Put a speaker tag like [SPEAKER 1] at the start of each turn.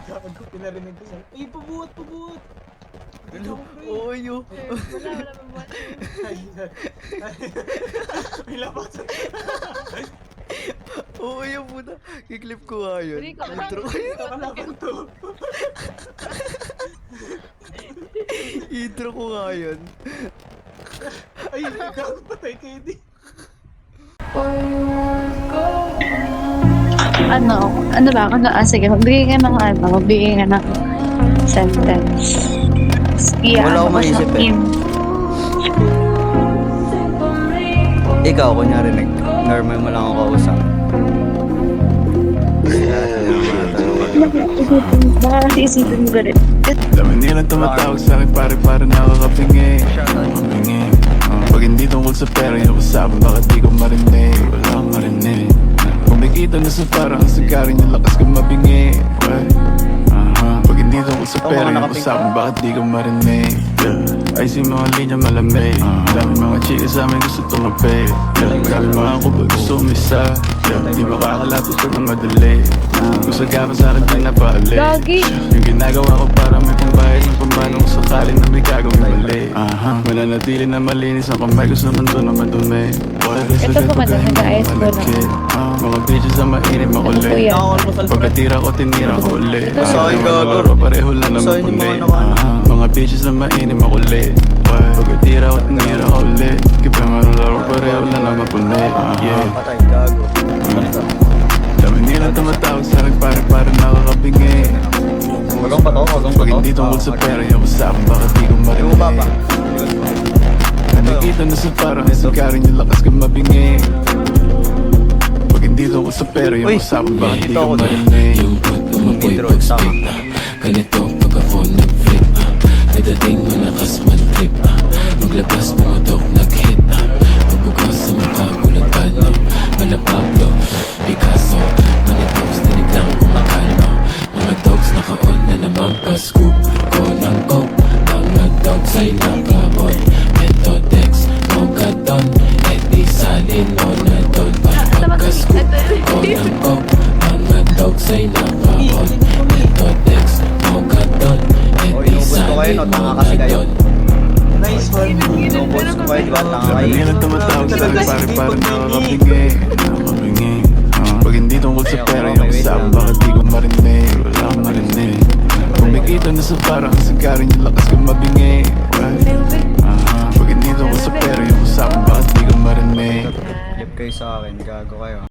[SPEAKER 1] Gago, pinarinig ko sa'yo. Ay, pabuhat, pabuhat!
[SPEAKER 2] Oy, yo.
[SPEAKER 3] Wala pa buhat.
[SPEAKER 1] Ay, may labas.
[SPEAKER 2] Oy, yo puta. Kiklip ko nga yun.
[SPEAKER 3] Hindi ka
[SPEAKER 2] Intro ko yun.
[SPEAKER 1] Kalaban to.
[SPEAKER 2] Intro ko nga yun.
[SPEAKER 1] Ay, gago, patay kayo di.
[SPEAKER 3] Ano ba? Sige, magbigay ka ng sentence.
[SPEAKER 2] Wala akong maisip eh. Ikaw, kunyari normal mo lang ako kausap.
[SPEAKER 3] Baka kasi isipin mo ganun.
[SPEAKER 4] Dami nilang tumatawag sa'kin pare nakakapingi. Pag hindi tungkol sa pera yung usapan, bakit di ko marinig? Wala akong marinig. Kumikita na sa parang sigarin yung lakas ko mabingi. Pag hindi tungkol sa pera yung usapan, bakit di ko marinig? Ay si mga linya malamig. Dami mga chika sa amin gusto tumapi. Dami mga kubag gusto umisa. Di makakalapit ko na madali. Kung sagapan sa'kin di napaalit.
[SPEAKER 3] Gagi!
[SPEAKER 4] Yung ginagawa ko para may pambayad ng pambano kung sakali na may gagawin mali. Mananatili na malinis ang kamay ko sa mundo na madumi.
[SPEAKER 3] Ito po madam, nag-ayos ko na.
[SPEAKER 4] Mga bitches na mainit makulit. Pagkatira ko tinira ko ulit. Pareho lang naman puli. Mga bitches na mainit makulit. Pagkatira ko tinira ko ulit. Kipang laro pareho lang naman puli.
[SPEAKER 2] Patay, gago.
[SPEAKER 4] Dami nilang tumatawag sa'kin pare nakakapingi.
[SPEAKER 2] Wagang pa to, wagang pa
[SPEAKER 4] Pag
[SPEAKER 2] to.
[SPEAKER 4] hindi tungkol sa pera yung usapan, bakit di ko marinig?
[SPEAKER 2] Baba.
[SPEAKER 4] Nakikita na sa parang sigarin yung lakas ko mabingi. Pag hindi tungkol sa pera yung usapan, bakit di ko marinig?
[SPEAKER 5] Yung pag umapoy pag spit ganito pag ako nag-flip ay dating malakas man-trip maglabas mga dog nag-hit pagbukas sa mukha gulat kalma Mala Pablo, Picasso Manitogs dinig lang kumakalma mga dogs naka-on na naman pa-scoop ko ng coke mga dogs ay nakabon Mentodex, Mogadon Eddie Salin, Lonadon pagka-scoop ko ng coke mga dogs ay nakabon Mentodex, Mogadon Eddie Salin, Lonadon
[SPEAKER 1] Nice one.
[SPEAKER 2] Nobos ko kayo, diba? Tanga
[SPEAKER 4] Dami
[SPEAKER 2] kayo.
[SPEAKER 4] nilang tumatawag sa'kin pare nakakapingi. Pag hindi tungkol sa pera yung usapan, bakit di ko marinig? Wala akong marinig. Kumikita na sa parang sigarin yung lakas ko mabingi. Pag hindi tungkol sa pera yung usapan, bakit di ko marinig?
[SPEAKER 2] Flip kayo sa akin, gago kayo.